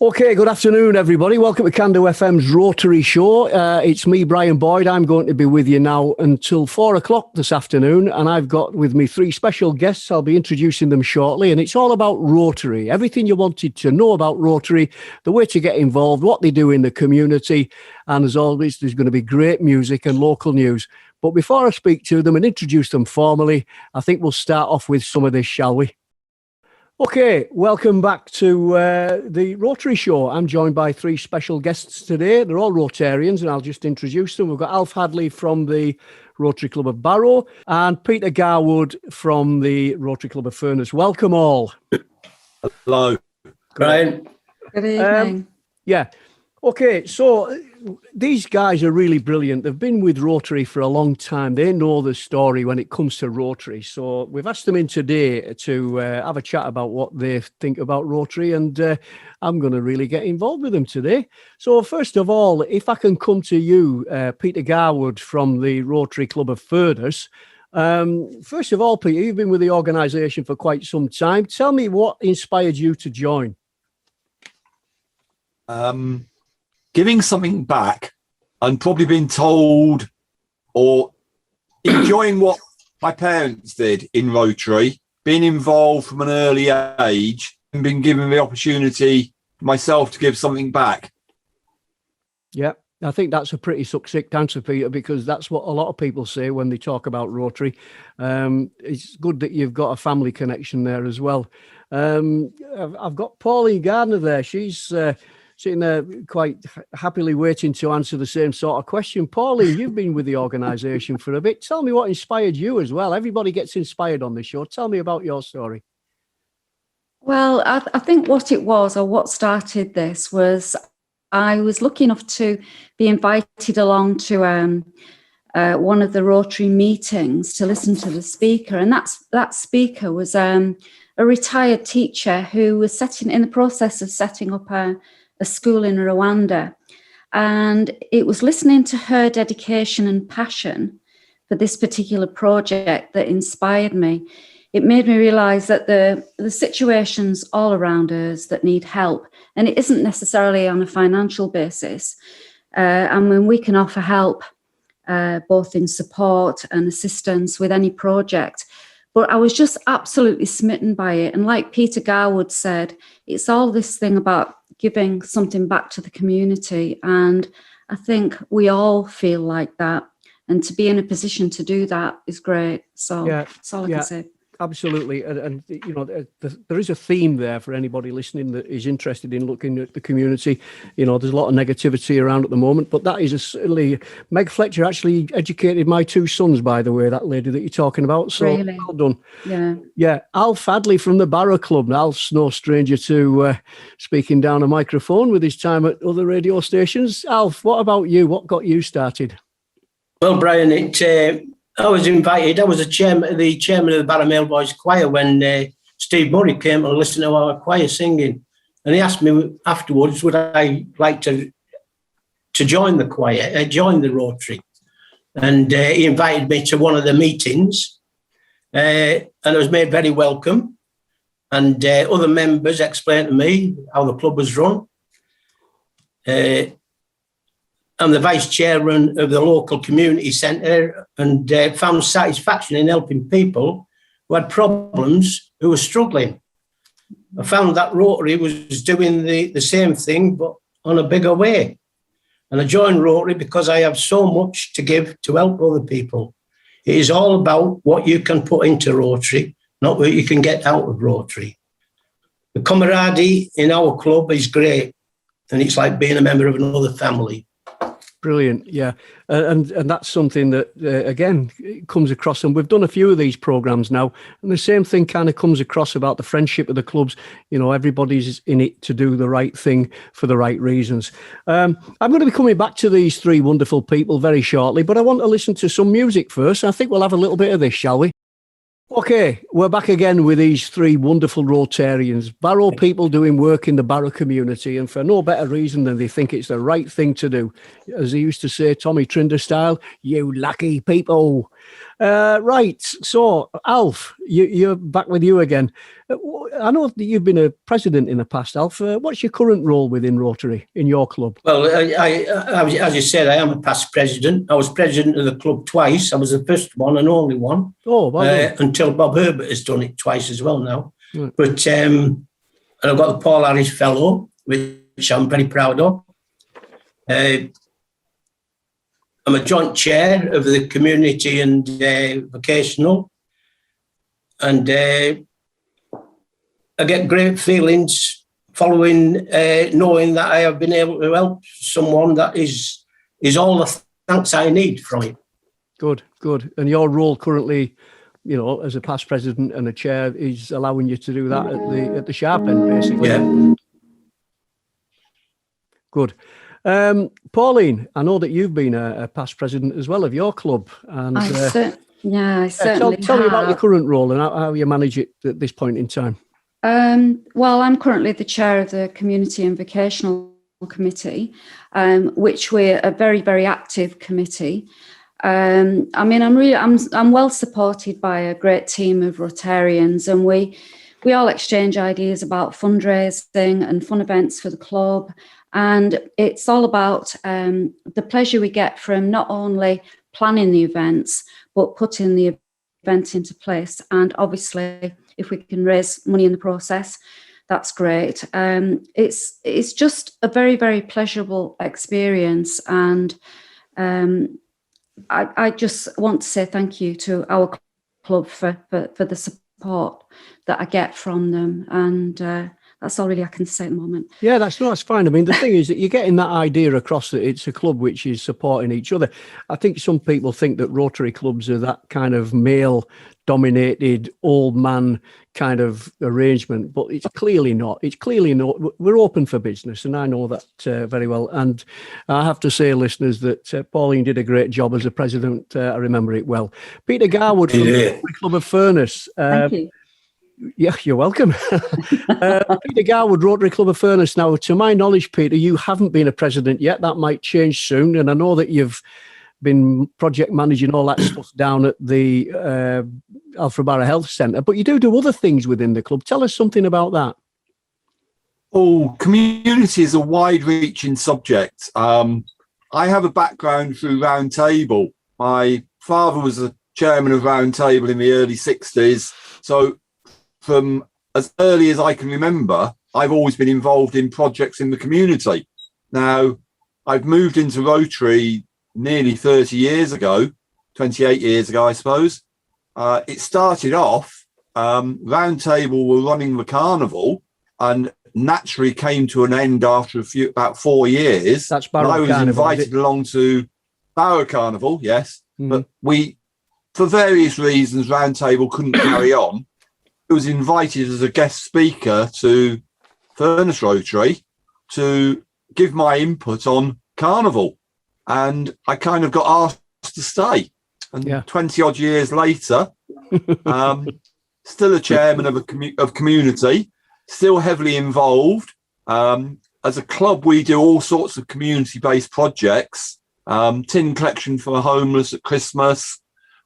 Okay, good afternoon, everybody. Welcome to Cando FM's Rotary Show. It's me, Brian Boyd. I'm going to be with you now until 4 o'clock this afternoon, and I've got with me three special guests. I'll be introducing them shortly, and it's all about Rotary. Everything you wanted to know about Rotary, the way to get involved, what they do in the community, and as always, there's going to be great music and local news. But before I speak to them and introduce them formally, I think we'll start off with some of this, shall we? Okay, welcome back to the Rotary Show. I'm joined by three special guests today. They're all Rotarians, and I'll just introduce them. We've got Alf Hadley from the Rotary Club of Barrow and Peter Garwood from the Rotary Club of Furness. Welcome all. Hello. Brian. Good evening. Okay, so these guys are really brilliant. They've been with Rotary for a long time. They know the story when it comes to Rotary. So we've asked them in today to have a chat about what they think about Rotary, and I'm going to really get involved with them today. So first of all, if I can come to you, Peter Garwood from the Rotary Club of Furness. First of all, Peter, you've been with the organisation for quite some time. Tell me what inspired you to join. Giving something back and probably being told or enjoying what my parents did in Rotary, being involved from an early age and being given the opportunity myself to give something back. Yeah, I think that's a pretty succinct answer, Peter, because that's what a lot of people say when they talk about Rotary. It's good that you've got a family connection there as well. I've got Pauline Gardner there. She's sitting there quite happily waiting to answer the same sort of question. Pauline, you've been with the organisation for a bit. Tell me what inspired you as well. Everybody gets inspired on this show. Tell me about your story. Well, I think what it was, or what started this, was I was lucky enough to be invited along to one of the Rotary meetings to listen to the speaker. And that speaker was a retired teacher who was in the process of setting up a school in Rwanda, and it was listening to her dedication and passion for this particular project that inspired me. It made me realise that the situations all around us that need help, and it isn't necessarily on a financial basis. And when we can offer help, both in support and assistance with any project. But I was just absolutely smitten by it. And like Peter Garwood said, it's all this thing about giving something back to the community. And I think we all feel like that. And to be in a position to do that is great. So that's all I can say. Absolutely. And you know, there is a theme there for anybody listening that is interested in looking at the community. You know, there's a lot of negativity around at the moment, but that is certainly, Meg Fletcher actually educated my two sons, by the way, that lady that you're talking about. So really? Well done. Yeah. Alf Hadley from the Barrow Club. Now, Alf's no stranger to speaking down a microphone with his time at other radio stations. Alf, what about you? What got you started? Well, Brian, I was invited. I was the chairman of the Barrow Male Boys Choir when Steve Murray came and listened to our choir singing. And he asked me afterwards, would I like to join the choir, join the Rotary? And he invited me to one of the meetings. And I was made very welcome. And other members explained to me how the club was run. I'm the vice chairman of the local community centre and found satisfaction in helping people who had problems, who were struggling. I found that Rotary was doing the same thing, but on a bigger way. And I joined Rotary because I have so much to give to help other people. It is all about what you can put into Rotary, not what you can get out of Rotary. The camaraderie in our club is great, and it's like being a member of another family. Brilliant, yeah, and that's something that again comes across, and we've done a few of these programs now, and the same thing kind of comes across about the friendship of the clubs. You know, everybody's in it to do the right thing for the right reasons. I'm going to be coming back to these three wonderful people very shortly, but I want to listen to some music first. I think we'll have a little bit of this, shall we? Okay, we're back again with these three wonderful Rotarians, Barrow people doing work in the Barrow community, and for no better reason than they think it's the right thing to do. As he used to say, Tommy Trinder style, you lucky people. Right. So, Alf, you're back with you again. I know that you've been a president in the past, Alf. What's your current role within Rotary in your club? Well, as you said, I am a past president. I was president of the club twice. I was the first one and only one. Oh, well done. Until Bob Herbert has done it twice as well now. Right. But and I've got the Paul Harris Fellow, which I'm very proud of. I'm a joint chair of the community and vocational, and I get great feelings following knowing that I have been able to help someone that is all the thanks I need from it. Good. And your role currently, as a past president and a chair, is allowing you to do that at the sharp end, basically. Yeah. Good. Pauline, I know that you've been a past president as well of your club. And I certainly tell me about your current role and how you manage it at this point in time. Well, I'm currently the chair of the Community and Vocational Committee, which we're a very, very active committee. I'm well supported by a great team of Rotarians, and we all exchange ideas about fundraising and fun events for the club. And it's all about the pleasure we get from not only planning the events, but putting the event into place. And obviously, if we can raise money in the process, that's great. It's just a very, very pleasurable experience. And I just want to say thank you to our club for the support that I get from them. And that's all really I can say at the moment. Yeah, that's fine. I mean, the thing is that you're getting that idea across that it's a club which is supporting each other. I think some people think that Rotary clubs are that kind of male-dominated, old man kind of arrangement, but it's clearly not. It's clearly not. We're open for business, and I know that very well. And I have to say, listeners, that Pauline did a great job as a president. I remember it well. Peter Garwood from the Rotary Club of Furness. Thank you. Yeah, you're welcome. Peter Garwood, Rotary Club of Furness. Now, to my knowledge, Peter, you haven't been a president yet. That might change soon. And I know that you've been project managing all that stuff down at the Alfred Barrow Health Centre, but you do other things within the club. Tell us something about that. Oh, community is a wide-reaching subject. I have a background through Round Table. My father was a chairman of Round Table in the early 60s. So from as early as I can remember, I've always been involved in projects in the community. Now, I've moved into Rotary nearly 30 years ago, 28 years ago, I suppose. It started off, Round Table were running the carnival and naturally came to an end after about 4 years. That's Barrow I was Carnival, invited along to Barrow Carnival, yes. Mm. But we, for various reasons, Round Table couldn't carry on. It was invited as a guest speaker to Furness Rotary to give my input on Carnival. And I kind of got asked to stay. And 20 odd years later, still a chairman of community, still heavily involved. As a club, we do all sorts of community-based projects. Tin collection for the homeless at Christmas.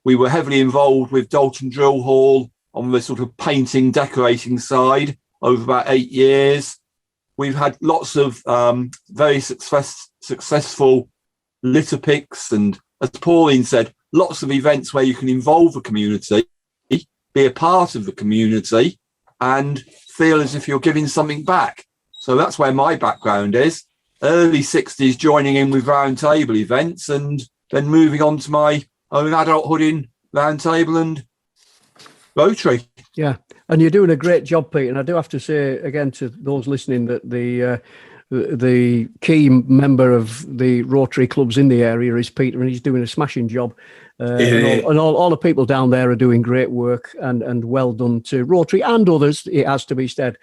We were heavily involved with Dalton Drill Hall on the sort of painting, decorating side over about 8 years. We've had lots of very successful litter picks and, as Pauline said, lots of events where you can involve the community, be a part of the community and feel as if you're giving something back. So that's where my background is. Early 60s, joining in with Round Table events and then moving on to my own adulthood in Round Table and Rotary. Yeah, and you're doing a great job, Pete. And I do have to say again to those listening that the key member of the Rotary clubs in the area is Peter, and he's doing a smashing job. And all the people down there are doing great work, and well done to Rotary and others, it has to be said.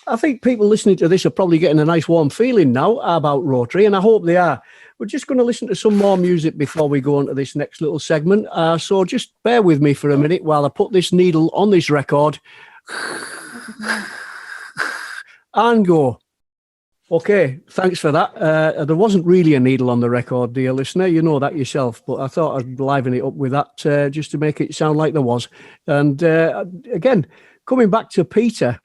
I think people listening to this are probably getting a nice warm feeling now about Rotary, and I hope they are. We're just going to listen to some more music before we go on to this next little segment. So just bear with me for a minute while I put this needle on this record and go. Okay, thanks for that. There wasn't really a needle on the record, dear listener. You know that yourself, but I thought I'd liven it up with that just to make it sound like there was. And again, coming back to Peter,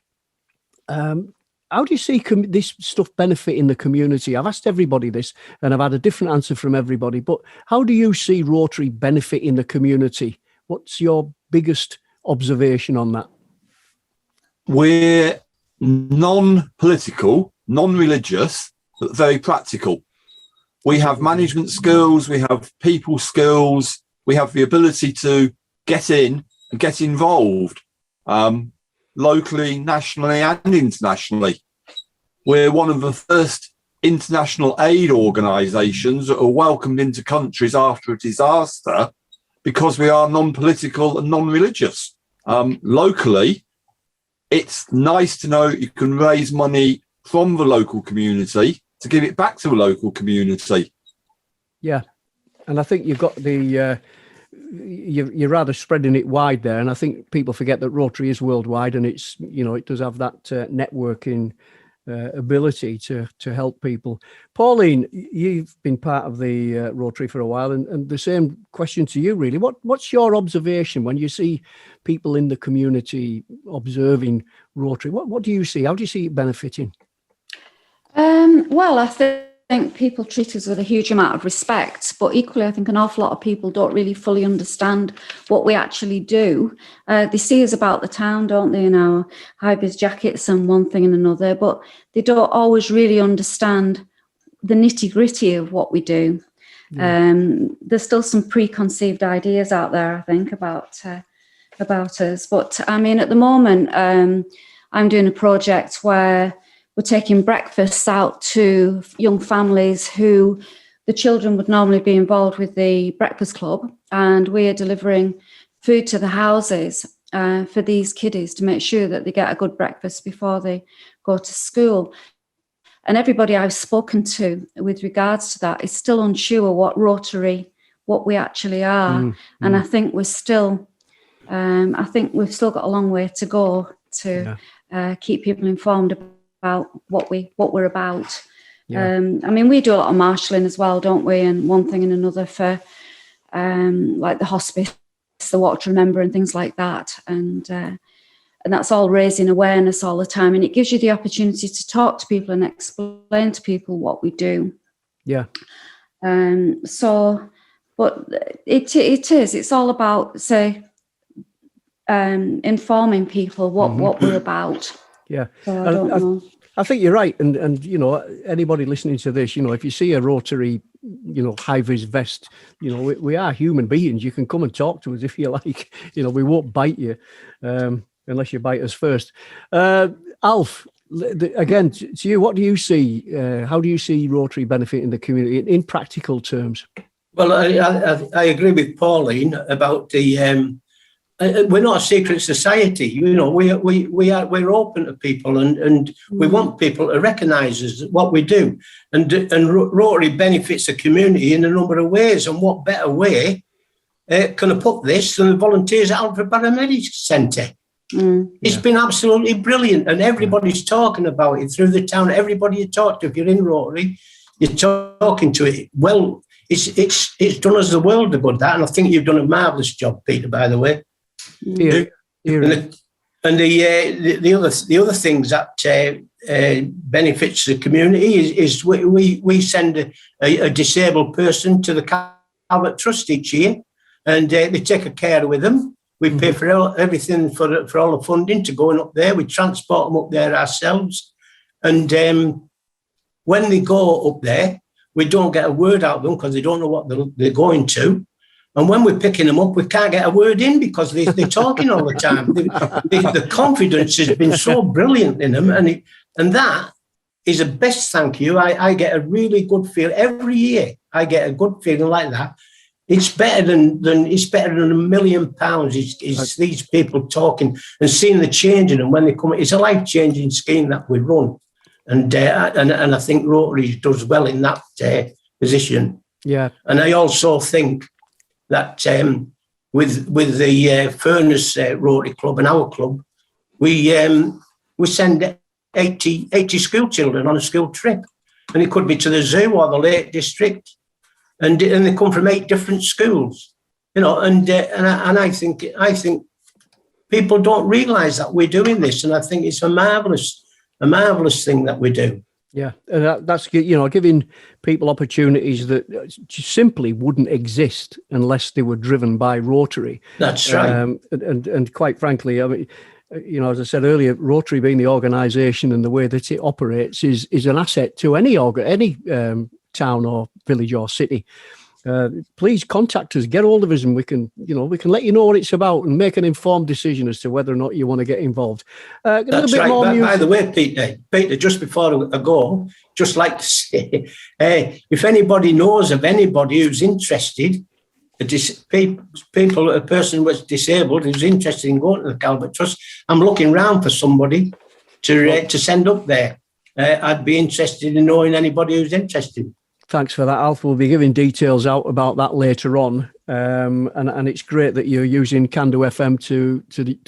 how do you see this stuff benefiting the community? I've asked everybody this, and I've had a different answer from everybody, but how do you see Rotary benefiting the community? What's your biggest observation on that? We're non-political, non-religious, but very practical. We have management skills, we have people skills, we have the ability to get in and get involved locally, nationally and internationally. We're one of the first international aid organisations that are welcomed into countries after a disaster because we are non-political and non-religious. Locally, it's nice to know you can raise money from the local community to give it back to the local community. Yeah, and I think you've got you're rather spreading it wide there, and I think people forget that Rotary is worldwide, and it's, you know, it does have that networking ability to help people. Pauline, you've been part of the Rotary for a while, and the same question to you, really. What's your observation when you see people in the community observing Rotary? What do you see? How do you see it benefiting? Well, I think people treat us with a huge amount of respect, but equally, I think an awful lot of people don't really fully understand what we actually do. They see us about the town, don't they, in our high-vis jackets and one thing and another, but they don't always really understand the nitty-gritty of what we do. Yeah. There's still some preconceived ideas out there, I think, about us. But I mean, at the moment, I'm doing a project where we're taking breakfasts out to young families who the children would normally be involved with the breakfast club, and we are delivering food to the houses for these kiddies to make sure that they get a good breakfast before they go to school. And everybody I've spoken to with regards to that is still unsure what we actually are. Mm-hmm. And I think we've still got a long way to go to keep people informed about what we're about. Yeah. I mean, we do a lot of marshalling as well, don't we? And one thing and another for like the hospice, the Walk to Remember and things like that. And that's all raising awareness all the time. And it gives you the opportunity to talk to people and explain to people what we do. Yeah. But it's all about, say, informing people what we're about. Yeah. So I don't know. I think you're right. And, you know, anybody listening to this, you know, if you see a Rotary, you know, high-vis vest, you know, we are human beings. You can come and talk to us if you like. You know, we won't bite you unless you bite us first. Alf, again, to you, what do you see? How do you see Rotary benefiting the community in practical terms? Well, I agree with Pauline about the... we're not a secret society, you know. We're open to people, and we want people to recognise us, what we do, and Rotary benefits the community in a number of ways. And what better way can I put this than the volunteers at Alfred Barrow Medical Centre? It's been absolutely brilliant, and everybody's talking about it through the town. Everybody you talk to, if you're in Rotary, you're talking to it. Well, it's done us the world of good, that, and I think you've done a marvellous job, Peter, by the way. Yeah. And the other things that benefits the community is we send a disabled person to the Calvert Trust each year, and they take a care with them. We pay for everything for all the funding to going up there. We transport them up there ourselves, and when they go up there, we don't get a word out of them because they don't know what they're going to. And when we're picking them up, we can't get a word in because they're talking all the time. The confidence has been so brilliant in them. And that is the best thank you. I get a really good feel. Every year I get a good feeling like that. It's better than £1 million. It's these people talking and seeing the change in them when they come. It's a life-changing scheme that we run. And I think Rotary does well in that position. Yeah. And I also think that with the Furness Rotary Club and our club, we send 80 school children on a school trip. And it could be to the zoo or the Lake District. And they come from 8 different schools, and I think people don't realise that we're doing this, and I think it's a marvellous thing that we do. Yeah, and that's giving people opportunities that just simply wouldn't exist unless they were driven by Rotary. That's right. And quite frankly, I mean, as I said earlier, Rotary being the organisation and the way that it operates is an asset to any town or village or city. Please contact us, get hold of us, and we can let you know what it's about and make an informed decision as to whether or not you want to get involved. That's right. By the way, Peter, just before I go, just like to say, if anybody knows of anybody who's interested, a person who's disabled who's interested in going to the Calvert Trust, I'm looking round for somebody to send up there. I'd be interested in knowing anybody who's interested. Thanks for that, Alf. We'll be giving details out about that later on. And it's great that you're using Can Do FM to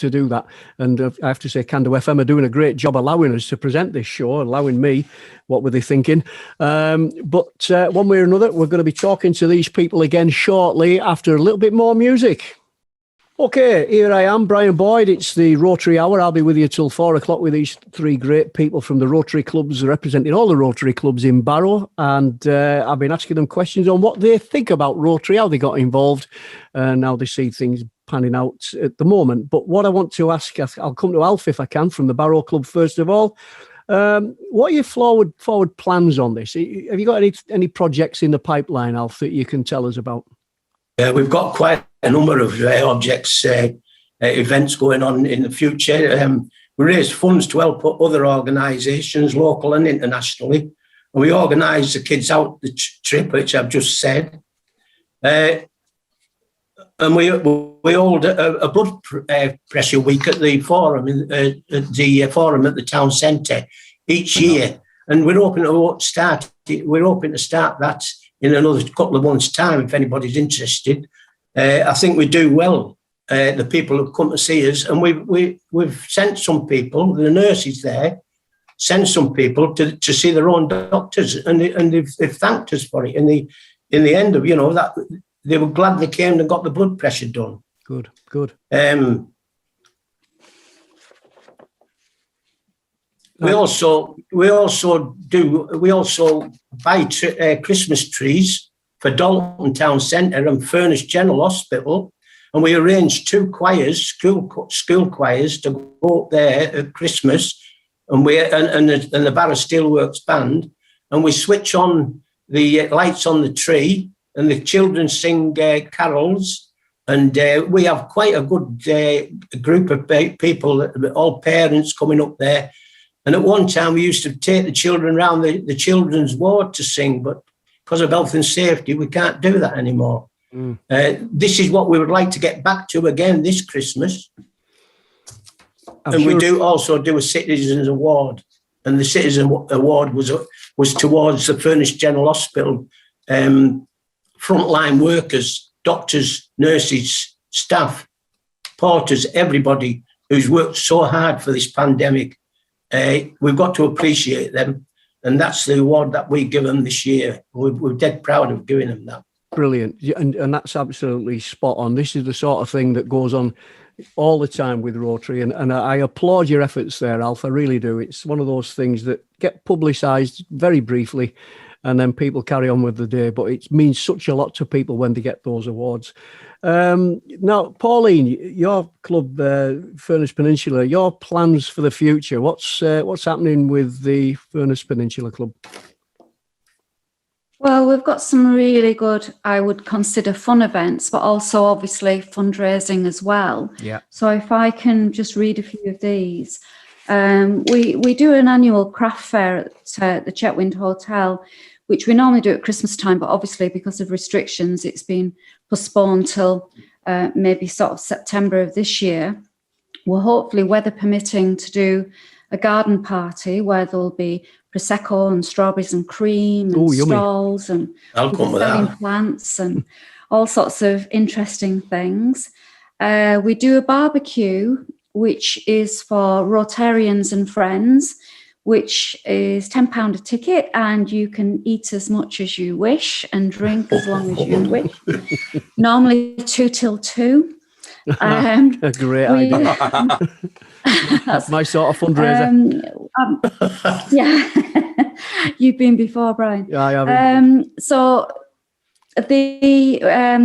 do that. And I have to say, Can Do FM are doing a great job allowing us to present this show, allowing me. What were they thinking? But one way or another, we're going to be talking to these people again shortly after a little bit more music. Okay, here I am, Brian Boyd. It's the Rotary Hour. I'll be with you till 4 o'clock with these 3 great people from the Rotary Clubs, representing all the Rotary Clubs in Barrow. And I've been asking them questions on what they think about Rotary, how they got involved, and how they see things panning out at the moment. But what I want to ask, I'll come to Alf if I can, from the Barrow Club first of all. What are your forward plans on this? Have you got any projects in the pipeline, Alf, that you can tell us about? We've got quite a number of events going on in the future. We raise funds to help other organisations, local and internationally. And we organise the kids out the trip, which I've just said. And we hold a blood pressure week at the forum, at the town centre each year. And we're hoping to start that in another couple of months' time, if anybody's interested. I think we do well. The people who come to see us, and we've sent some people, the nurses there, sent some people to see their own doctors, and they've thanked us for it. In the end of that, they were glad they came and got the blood pressure done. Good. We also buy Christmas trees for Dalton Town Centre and Furnace General Hospital, and we arranged 2 choirs, school choirs, to go up there at Christmas, and the Barrow Steelworks Band, and we switch on the lights on the tree, and the children sing carols, and we have quite a good group of people, all parents coming up there. And at one time, we used to take the children around the children's ward to sing, but because of health and safety, we can't do that anymore. This is what we would like to get back to again this Christmas. We do also do a Citizens Award, and the Citizen Award was towards the Furnace General Hospital, frontline workers, doctors, nurses, staff, porters, everybody who's worked so hard for this pandemic. We've got to appreciate them, and that's the award that we give them this year. We're dead proud of giving them that. Brilliant, and that's absolutely spot on. This is the sort of thing that goes on all the time with Rotary, and I applaud your efforts there, Alf. I really do. It's one of those things that get publicised very briefly, and then people carry on with the day, but it means such a lot to people when they get those awards. Now, Pauline, your club, Furnace Peninsula, your plans for the future, what's happening with the Furnace Peninsula Club? Well, we've got some really good, I would consider, fun events, but also obviously fundraising as well. Yeah. So if I can just read a few of these. We do an annual craft fair at the Chetwynd Hotel, which we normally do at Christmas time, but obviously because of restrictions, it's been postponed till maybe sort of September of this year. We're hopefully, weather permitting, to do a garden party where there'll be Prosecco and strawberries and cream and stalls and selling plants and all sorts of interesting things. We do a barbecue, which is for Rotarians and friends, which is £10 a ticket, and you can eat as much as you wish and drink as long as you wish. Normally 2 till 2. A great idea. That's my sort of fundraiser. Yeah, you've been before, Brian. Yeah, I have. So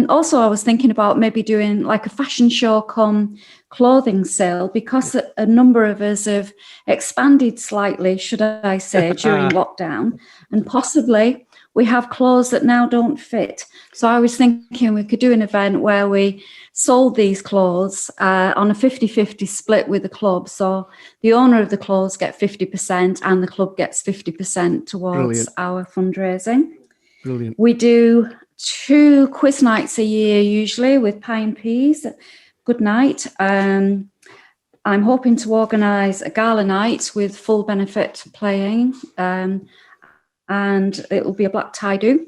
also I was thinking about maybe doing like a fashion show come clothing sale, because a number of us have expanded slightly, should I say, during lockdown, and possibly we have clothes that now don't fit. So I was thinking we could do an event where we sold these clothes on a 50-50 split with the club. So the owner of the clothes get 50% and the club gets 50% towards our fundraising. Brilliant. We do 2 quiz nights a year, usually, with Pie and Peas. Good night. I'm hoping to organise a gala night with full benefit playing, and it will be a black tie do.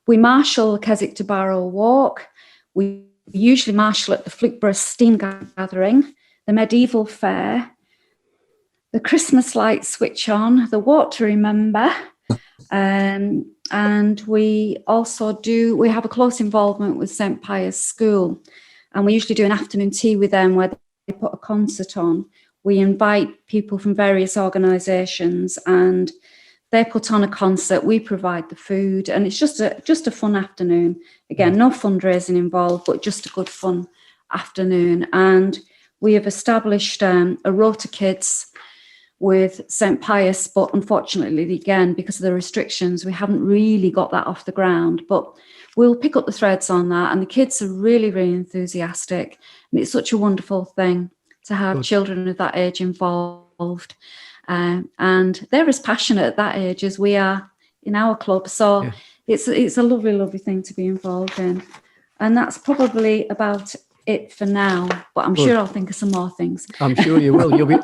We marshal Keswick to Barrow walk. We usually marshal at the Fleetborough Steam Gathering, the Medieval Fair, the Christmas lights switch on, the Walk to Remember, and we also we have a close involvement with St Pius School, and we usually do an afternoon tea with them where they put a concert on. We invite people from various organisations and they put on a concert, we provide the food, and it's just a fun afternoon. Again, no fundraising involved, but just a good fun afternoon. And we have established a Rota Kids with St Pius, but unfortunately, again, because of the restrictions, we haven't really got that off the ground. But we'll pick up the threads on that, and the kids are really, really enthusiastic. And it's such a wonderful thing to have children of that age involved. And they're as passionate at that age as we are in our club. So it's a lovely, lovely thing to be involved in. And that's probably about it for now, but I'm sure I'll think of some more things. I'm sure you will. You'll be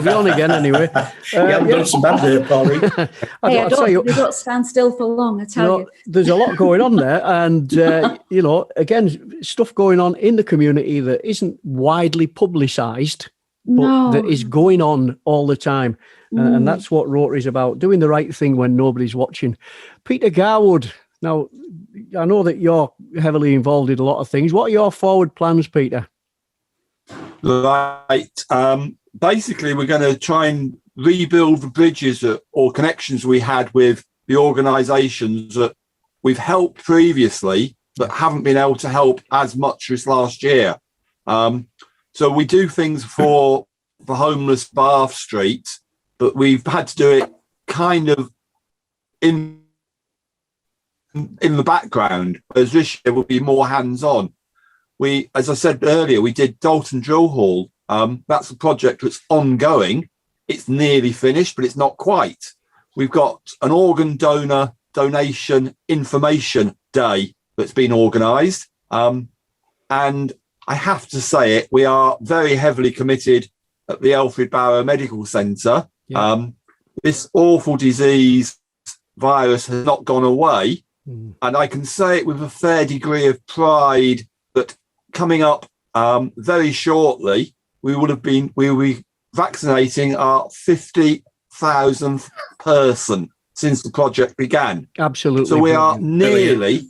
on again anyway. You haven't done some bad there, Polly. They don't stand still for long, I tell you. There's a lot going on there, and again, stuff going on in the community that isn't widely publicised, but that is going on all the time. And that's what Rotary's about, doing the right thing when nobody's watching. Peter Garwood, now, I know that you're heavily involved in a lot of things. What are your forward plans, Peter? Right. Basically, we're going to try and rebuild the bridges or connections we had with the organisations that we've helped previously, but haven't been able to help as much as last year. So we do things for the homeless Bath Street, but we've had to do it kind of in the background, whereas this year will be more hands-on. We, as I said earlier, we did Dalton Drill Hall. That's a project that's ongoing. It's nearly finished, but it's not quite. We've got an organ donation information day that's been organised. And I have to say it, we are very heavily committed at the Alfred Barrow Medical Centre. This awful disease virus has not gone away. And I can say it with a fair degree of pride that coming up very shortly, we will be vaccinating our 50,000th person since the project began. Absolutely. So we are nearly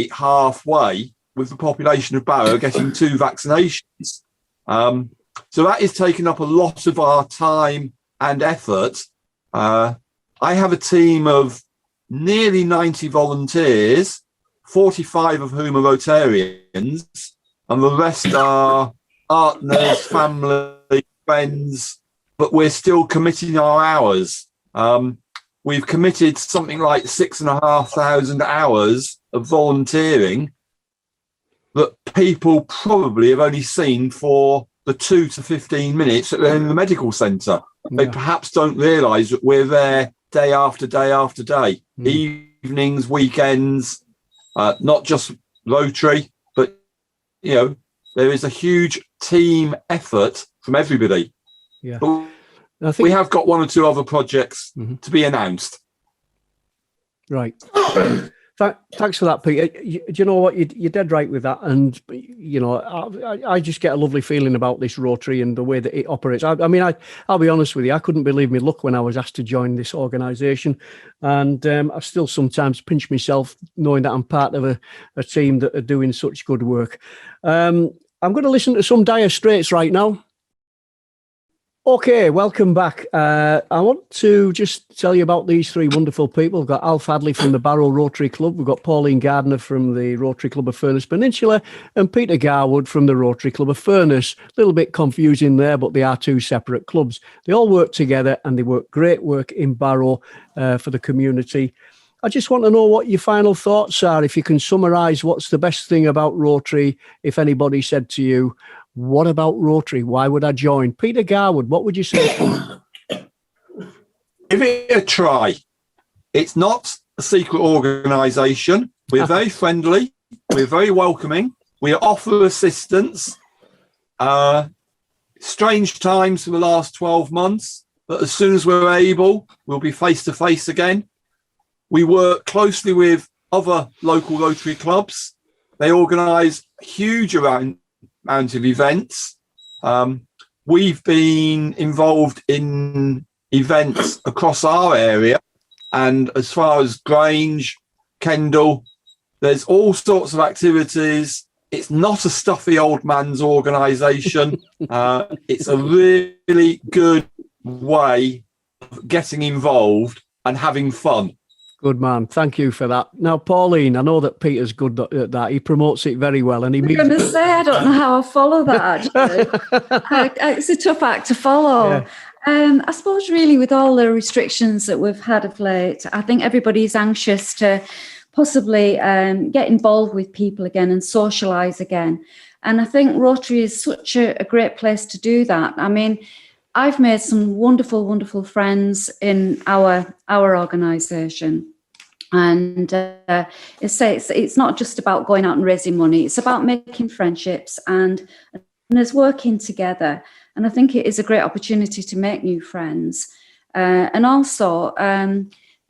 halfway with the population of Barrow getting 2 vaccinations. So that is taking up a lot of our time and effort. I have a team of nearly 90 volunteers, 45 of whom are Rotarians, and the rest are partners, family, friends, but we're still committing our hours. We've committed something like 6,500 hours of volunteering that people probably have only seen for the 2 to 15 minutes that they're in the medical centre. They perhaps don't realise that we're there day after day after day, evenings, weekends, not just Rotary, but, there is a huge team effort from everybody. Yeah. But I think we have got 1 or 2 other projects to be announced. Right. Thanks for that, Peter. Do you know what? You're dead right with that. And, you know, I just get a lovely feeling about this Rotary and the way that it operates. I mean, I'll be honest with you, I couldn't believe my luck when I was asked to join this organisation. And I still sometimes pinch myself knowing that I'm part of a team that are doing such good work. I'm going to listen to some Dire Straits right now. Okay, welcome back. I want to just tell you about these three wonderful people. We've got Alf Hadley from the Barrow Rotary Club. We've got Pauline Gardner from the Rotary Club of Furness Peninsula and Peter Garwood from the Rotary Club of Furness. A little bit confusing there, but they are two separate clubs. They all work together and they work great work in Barrow for the community. I just want to know what your final thoughts are. If you can summarise what's the best thing about Rotary, if anybody said to you, what about Rotary? Why would I join? Peter Garwood, what would you say? Give it a try. It's not a secret organisation. We're very friendly. We're very welcoming. We offer assistance. Strange times for the last 12 months, but as soon as we're able, we'll be face to face again. We work closely with other local Rotary clubs. They organise a huge amount of events. We've been involved in events across our area, and as far as Grange, Kendal, there's all sorts of activities. It's not a stuffy old man's organisation. It's a really good way of getting involved and having fun. Good man. Thank you for that. Now, Pauline, I know that Peter's good at that. He promotes it very well. And I'm going to say, I don't know how I follow that, actually. It's a tough act to follow. Yeah. I suppose really with all the restrictions that we've had of late, I think everybody's anxious to possibly get involved with people again and socialise again. And I think Rotary is such a great place to do that. I mean, I've made some wonderful, wonderful friends in our organisation. And it's not just about going out and raising money. It's about making friendships and us working together. And I think it is a great opportunity to make new friends. And also,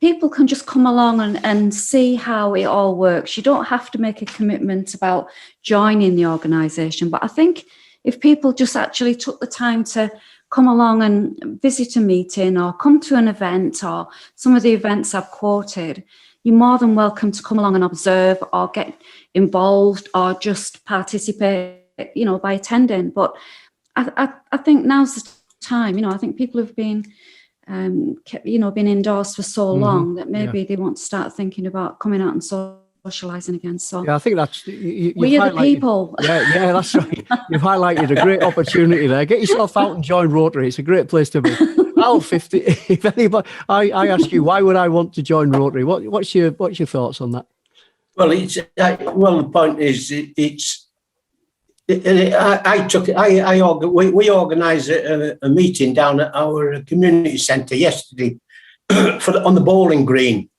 people can just come along and see how it all works. You don't have to make a commitment about joining the organisation. But I think if people just actually took the time to come along and visit a meeting or come to an event or some of the events I've quoted, you're more than welcome to come along and observe or get involved or just participate, by attending. But I think now's the time, I think people have been, been indoors for so long that maybe they want to start thinking about coming out and socialising again. So yeah, I think that's we're the people. Yeah, that's right. You've highlighted a great opportunity there. Get yourself out and join Rotary. It's a great place to be. Alf, if anybody, I ask you, why would I want to join Rotary? What's your thoughts on that? Well, the point is, we organised a meeting down at our community centre yesterday on the bowling green.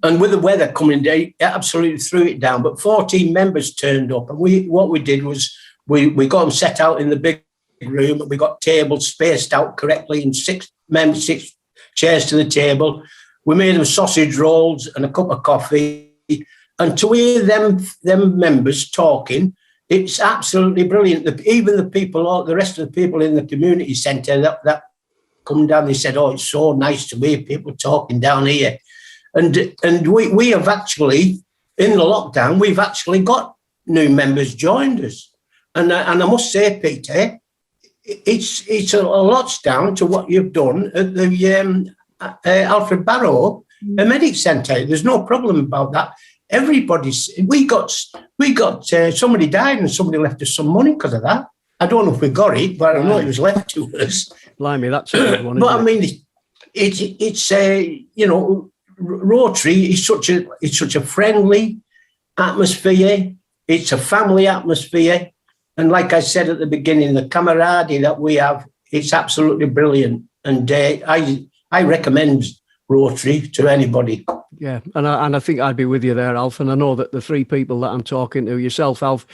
And with the weather coming down, it absolutely threw it down. But 14 members turned up. And what we did was we got them set out in the big room. And we got tables spaced out correctly and 6 chairs to the table. We made them sausage rolls and a cup of coffee. And to hear them members talking, it's absolutely brilliant. Even the rest of the people in the community centre that come down, they said, it's so nice to hear people talking down here. And we have actually, in the lockdown, we've actually got new members joined us. And I must say, Peter, it's a lot's down to what you've done at the Alfred Barrow Medic Centre. There's no problem about that. We got somebody died and somebody left us some money because of that. I don't know if we got it, but I know it was left to us. Blimey, that's a good one. But I mean, it's Rotary is such a friendly atmosphere. It's a family atmosphere, and like I said at the beginning, the camaraderie that we have, it's absolutely brilliant. And I recommend Rotary to anybody. Yeah, and I think I'd be with you there, Alf. And I know that the 3 people that I'm talking to, yourself, Alf,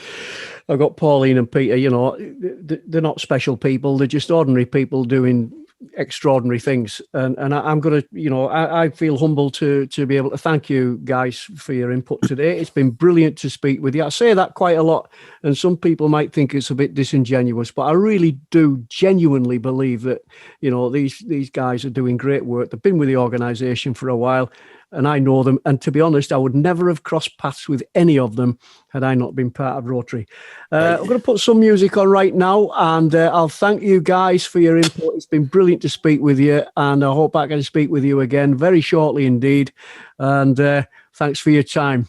I've got Pauline and Peter. They're not special people; they're just ordinary people doing extraordinary things. And I'm going to, I feel humbled to be able to thank you guys for your input today. It's been brilliant to speak with you. I say that quite a lot, and some people might think it's a bit disingenuous, but I really do genuinely believe that, these guys are doing great work. They've been with the organisation for a while, and I know them. And to be honest, I would never have crossed paths with any of them had I not been part of Rotary. I'm going to put some music on right now, and I'll thank you guys for your input. It's been brilliant to speak with you, and I hope I can speak with you again very shortly indeed. And thanks for your time.